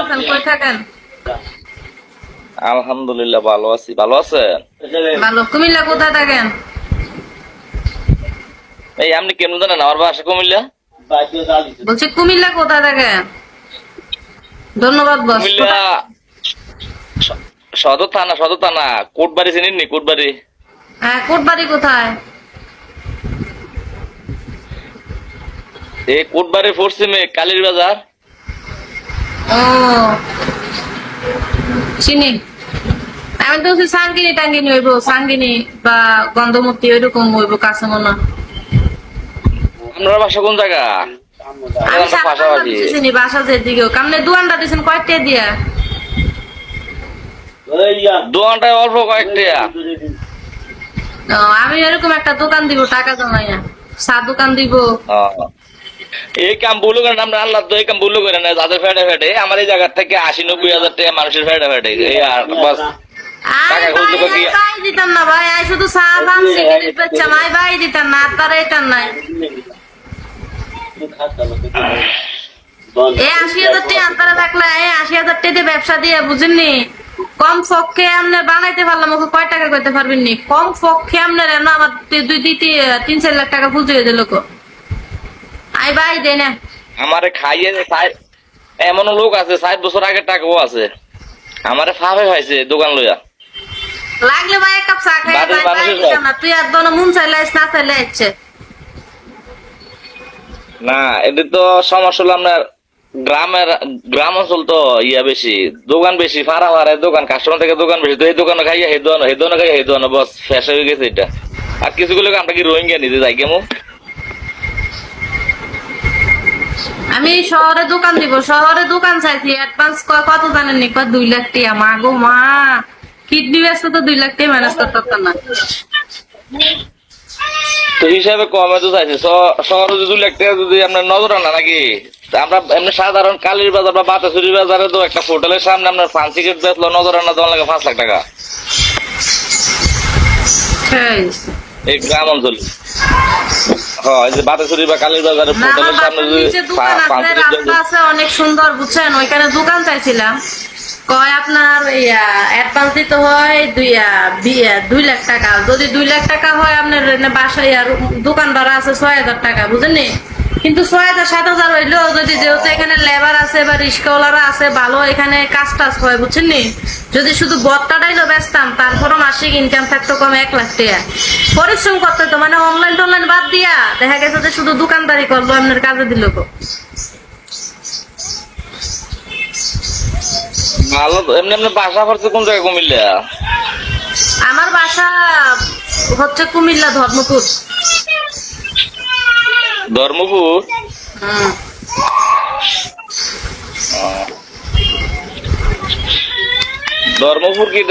আছেন? কই থাকেন? আলহামদুলিল্লাহ ভালো আছি। ভালো আছেন? ভালো। কুমিল্লা কোথায় থাকেন? এই আপনি কেমন জানেন আমার বাসা কুমিল্লা? বলছি কুমিল্লা কোথায় থাকেন? ধন্যবাদ বস। কুমিল্লা সদর থানা কোটবাড়ি চিনেননি? কোটবাড়ি হ্যাঁ, কোটবাড়ি কোথায়? এই কোটবাড়ির পশ্চিমে কালীর বাজার। ও চিনি। আমি তো সাঙ্গিনী টাঙ্গিনী হইব, সাঙ্গিনী বা গন্ধমতি ওইরকম হইব কাছে মনে হয়। আপনার বাসা কোন জায়গা? আমি আমরা পাশাপাশি। চিনি বাসা যেদিকেও কামনে দুয়ানটা দিয়েছেন কয়টা দিয়া? দোকানটায় অল্প কয়েকটা। ও, আমি এরকম একটা দোকান দিব টাকা জমাইয়া, চা দোকান দিব। এই কাম ভুলো করেন আমরা, আল্লাহ তো এই কাম ভুলো করেন না। যাদের ফেটে ফেটে আমার এই জায়গা থেকে 80-90 হাজার টাকা মানুষের ফেটে ফেটে এই আর বাস। টাকা খুঁজতে কি ভাই দিতাম না ভাই, আমি শুধু চা দাম সিগারেট বেচতাম, আমি ভাই দিতাম না, তারা এটা নাই। এই 80,000 টাকা আন্তারা থাকলে এই 80,000 টাকা দিয়ে ব্যবসা দিয়ে বুঝেননি, কম পক্ষে আপনি বানাইতে পারলাম ওকে কয় টাকা করতে পারবেন নি? কম পক্ষে আপনার না আমার 2-3-4 লাখ টাকা বুঝিয়ে দিল কো। আই ভাই দে না আমারে খাইয়ে এমন লোক আছে 60 বছর আগের টাকাও আছে আমারে ফাফে খাইছে দোকান লইয়া। লাগলে ভাই এক কাপ চা খাই বাড়ির ভাই মানুষের দিতাম না, তুই আর দোনো মন চাইলে না চাইলে ইচ্ছে না। এটা তো সমস্যা হলো আপনার গ্রাম অঞ্চল তো ইয়া বেশি, দোকান বেশি, ফাড়া ফাড়ায় দোকান, কাস্টমার থেকে দোকান বেশি, তো এই দোকানে খাইয়া হে দোকানে খাইয়া হে দোকানে বস ফ্যাশ হয়ে গেছে এটা। আর কিছুগুলো আমরা কি রোহিঙ্গা নিতে যাই কেমন? আমি শহরে দোকান দিব, শহরে দোকান চাইছি অ্যাডভান্স কত জানেন নি? 2 লাখ টাকা। মা গো মা, কিডনি ব্যস্ত তো 2 লাখ টাকা ম্যানেজ করতে পারতাম না। তো হিসাবে কমে তো চাইছে শহরে যদি 2 লাখ টাকা যদি আপনার নজর আনা নাকি। তা আমরা এমনি সাধারণ কালীর বাজার বা বাতাসুরি বাজারে তো একটা হোটেলের সামনে আপনার ফান্সি গেট বেচলো নজর আনা দেওয়া লাগে 5 লাখ টাকা এই গ্রাম অঞ্চলে। হ্যাঁ, এই যে বাতাসুরি বা কালীর বাজারে না, আমার হোটেলের সামনে বাসার যদি নিচে দোকান আছে, ফান্সি গেট রাস্তা আছে অনেক সুন্দর বুঝছেন, ওইখানে দোকান চাইছিলাম। কয় আপনার অ্যাডভান্স দিতে হয় 2 লাখ টাকা। যদি 2 লাখ টাকা হয় আপনার বাসায় আর দোকান ভাড়া আছে 6,000 টাকা বুঝেননি। কিন্তু 6,000-7,000 হইলো যদি, যেহেতু এখানে লেবার আছে বা রিস্কাওয়ালারা আছে ভালো, এখানে কাজ টাজ হয় বুঝছেন নি। যদি শুধু বত্তাটাইলো বেচতাম তারপরও মাসিক ইনকাম থাকতো কম 1 লাখ টাকা। পরিশ্রম করতে তো মানে অনলাইন টনলাইন বাদ দিয়া দেখা গেছে যে শুধু দোকানদারি করলো, আপনার কাজে দিল গো। ভালো তো। এমনি এমনি বাসা পড়ছে কোন জায়গায় কুমিল্লা? আমার বাসা হচ্ছে কুমিল্লা ধর্মপুর। ধর্মপুর? হুম। ধর্মপুর কি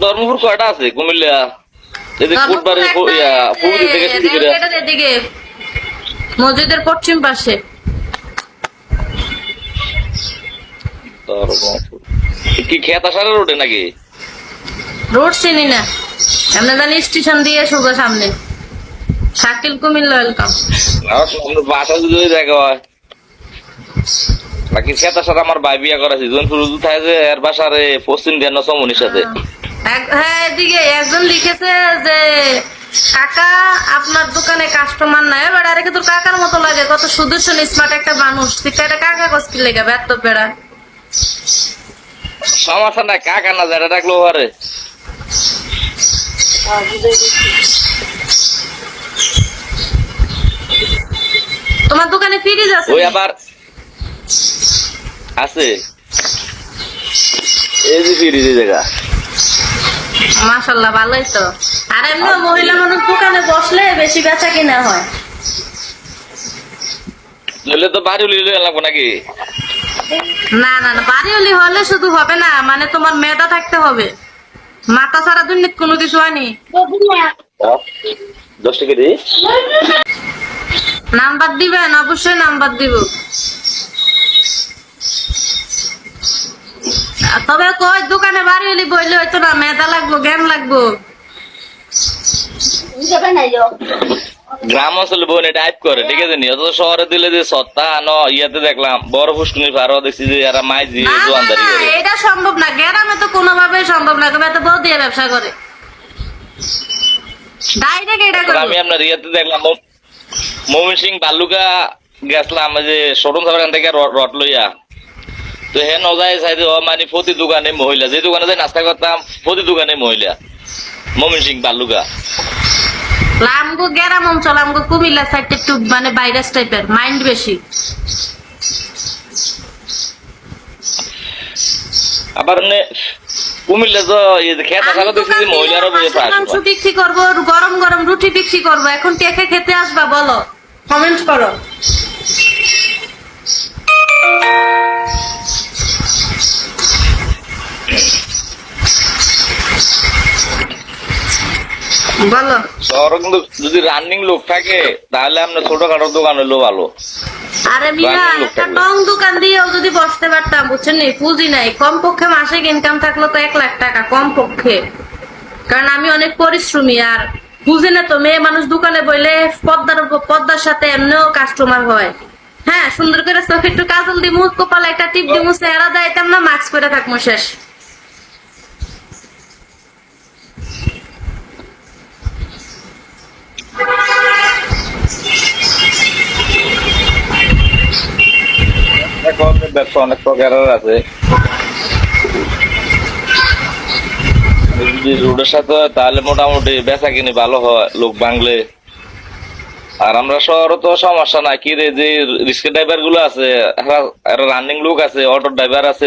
ধর্মপুর কয়টা আছে কুমিল্লা? যদি কোটবাড়ি পূর্ব থেকে শুরু করে এদিকে মসজিদের পশ্চিম পাশে। ধর্মপুর কি খেতাসারা রোডে নাকি? রোড চিনি না, আমরা জানি স্টেশন দিয়ে সোজা সামনে। শাকিল কুমিল্লা ওয়েলকাম। বাসা যদি ওই জায়গা হয় বাকি খেতাসারা আমার ভাই বিয়া করেছে জোনপুর থাকে যে এর বাসার পশ্চিম দিয়ে নসমনির সাথে। হ্যাঁ, এদিকে একজন লিখেছে যে কাকা আপনার দোকানে কাস্টমার নাই। এবার আরে তোর কাকার মতো লাগে, কত সুদর্শন স্মার্ট একটা মানুষ, তুই এটা কাকা কষ্টি লেগে ব্যর্থ পেড়া। সমস্যা নাই, কাকা না যেটা ডাকলো পারে। তোমার দোকানে ফ্রিজ আছে? ওই আবার আছে এই যে ফ্রিজ এই জায়গা। মাশাআল্লাহ, ভালোই তো। আর এমনি মহিলা মানুষ দোকানে বসলে বেশি বেচা কিনা হয়। নইলে তো বাড়ি উলিয়ে লাগবো নাকি? না না না, বাড়িওয়ালি হলে শুধু হবে না, মানে তোমার মেধা থাকতে হবে। মাথা ছাড়া দুর্নীতি কোনো কিছু হয়নি। 10 টাকা দিই। নাম্বার দিবেন? অবশ্যই নাম্বার দিব। তবে কই দোকানে বাড়িওয়ালি বইলে হয়তো না, মেধা লাগবো, জ্ঞান লাগবো। গ্রাম অঞ্চলে বোন এটা টাইপ করে, ঠিক আছে নি? অথচ শহরে দিলে যে সত্তা ইয়াতে দেখলাম বড় ফুসকুনি পারও দেখছি যে এরা মাইজি না, না, দোয়ানদারি না, করে। এটা সম্ভব না, গ্রামে তো কোনোভাবেই সম্ভব না, তুমি এত বউ দিয়ে ব্যবসা করে ডাইরেক্ট এটা তারপর করবো। আমি আপনার ইয়াতে দেখলাম মমিন সিং বালুকা গেছিলাম ওই যে শোরুম সাবান থেকে রড লইয়া, তো হে নজায় চাইতে মানে প্রতি দোকানে মহিলা, যে দোকানে যাই নাস্তা করতাম প্রতি দোকানে মহিলা, মমিন সিং বালুকা। আমগো গ্রাম অঞ্চল, আমগো কুমিল্লা সাইড একটু মানে ভাইরাস টাইপের মাইন্ড বেশি। আবার কুমিল্লা তো খেতে থাকো দেখছি যে মহিলারও বেশি পায়। মাংস বিক্রি করবো, গরম গরম রুটি বিক্রি করবো, এখন কে কে খেতে আসবা বলো, কমেন্ট করো। বলো। শহরে কিন্তু যদি রানিং লোক থাকে তাহলে আপনার ছোটখাটো দোকান হইলেও ভালো। আরে মিয়া, বাঙালি লোক একটা থাকবে। টং দোকান দিয়েও যদি বসতে পারতাম, বুঝছেন নি, পুঁজি নাই, কম পক্ষে মাসিক ইনকাম থাকলো তো 1 লাখ টাকা কম পক্ষে। কারণ আমি অনেক পরিশ্রমী, আর বুঝি না তো, মেয়ে মানুষ দোকানে বইলে পর্দার সাথে এমনিও কাস্টমার হয়। হ্যাঁ, সুন্দর করে চোখে একটু কাজল দিমু, কপালে একটা টিপ দিমু, চেহারা দেয়তাম না, মাস্ক পরে থাকবো, শেষ। এখন ব্যবসা অনেক প্রকারের আছে, যদি রোডের সাথে হয় তাহলে মোটামুটি বেচা কিনি ভালো হয় লোক বাংলে। আর আমরা শহরে তো সমস্যা নাই, কি রে যে রিক্সা ড্রাইভার গুলো আছে, রানিং লোক আছে, অটো ড্রাইভার আছে,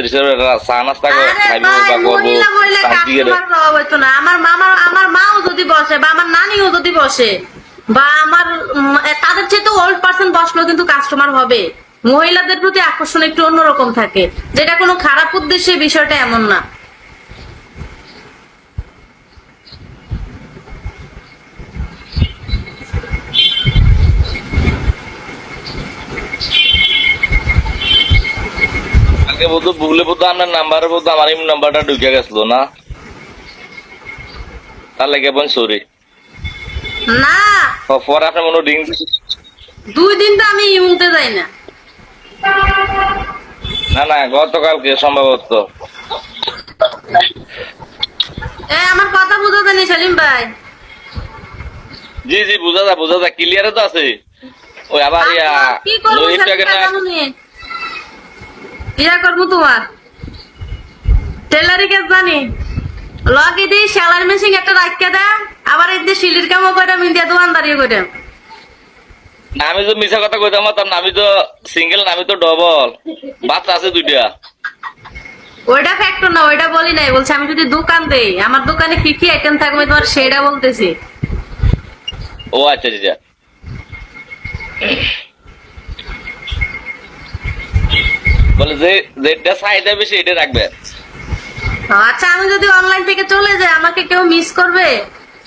চা নাস্তা আরে খাইবো ভাই, বা করবো মহিলা মহিলা কাস্টমার অভাব হইতো না। আমার মাও যদি বসে বা আমার নানিও যদি বসে বা আমার তাদের চেয়ে তো ওল্ড পার্সন বসলেও কিন্তু কাস্টমার হবে। মহিলাদের প্রতি আকর্ষণ একটু অন্যরকম থাকে, যেটা কোনো খারাপ উদ্দেশ্যে, বিষয়টা এমন না। আগে বলতো ভুলে বলতো আপনার নাম্বারে বলতো আমার এই নাম্বারটা ঢুকে গেছিল না, তার লাগে বোন সরি। না, পরে আপনার মনে রিং 2 দিন তো আমি ইমুতে যাই না। না না গতকালকে সম্ভবত। আমার কথা বুঝাতে নেই সেলিম ভাই। জি জি বুঝা যা ক্লিয়ারে তো আছে। ওই আবার কি করবো একটু আগে না ইয়া করবো, তোমার টেলারি কাজ জানি লগে দিই, সেলাই মেশিন একটা রাখতে দেয়, আবার এদিকে শিলির কামও করে, মিন্দিয়া দোকানদারিও করে। আমি তো মিশা কথা কইতাম না, আমি তো সিঙ্গেল, আমি তো ডবল, বাচ্চা আছে 2টা। ওইটা ফ্যাক্টর না, ওইটা বলি নাই, বলছি আমি যদি দোকান দেই, আমার দোকানে কি কি আইটেম থাকবে তোমার সেটা বলতেছি। ও আচ্ছা আচ্ছা। বলে যে যেটা চাহিদা বেশি এটা রাখবে। আচ্ছা, আমি যদি অনলাইন থেকে চলে যাই, আমাকে কেউ মিস করবে?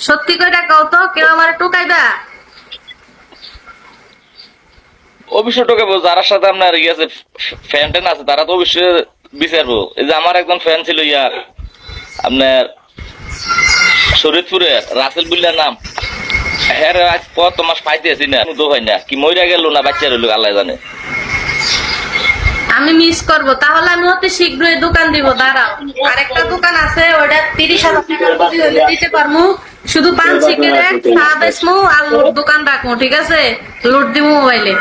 সত্যি করে কও তো, কেউ আমার টুকাইবা? অবশ্যই টোকে যার সাথে আপনার আছে ফ্যান ট্যান আছে তারা তো অবশ্যই বিচারবো। এই যে আমার একজন ফ্যান ছিল আপনার শরীরপুরে রাসেল বিল্লার নাম, হ্যাঁ আজ কত মাস পাইতে আছি না, তো হয় না কি মইরা গেল না বাচ্চা রইল আল্লাহ জানে। আমি মিস করব, তাহলে আমি অতি শীঘ্রই দোকান দিব, দাঁড়াও। আরেকটা দোকান আছে, ওটা 30,000 টাকার পুঁজি হইলে দিতে পারমু, শুধু পান সিগারেট চা বেচমু আর লুট দোকান রাখবো, ঠিক আছে? লুট দিব মোবাইলে।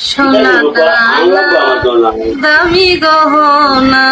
সোনা দামি গহনা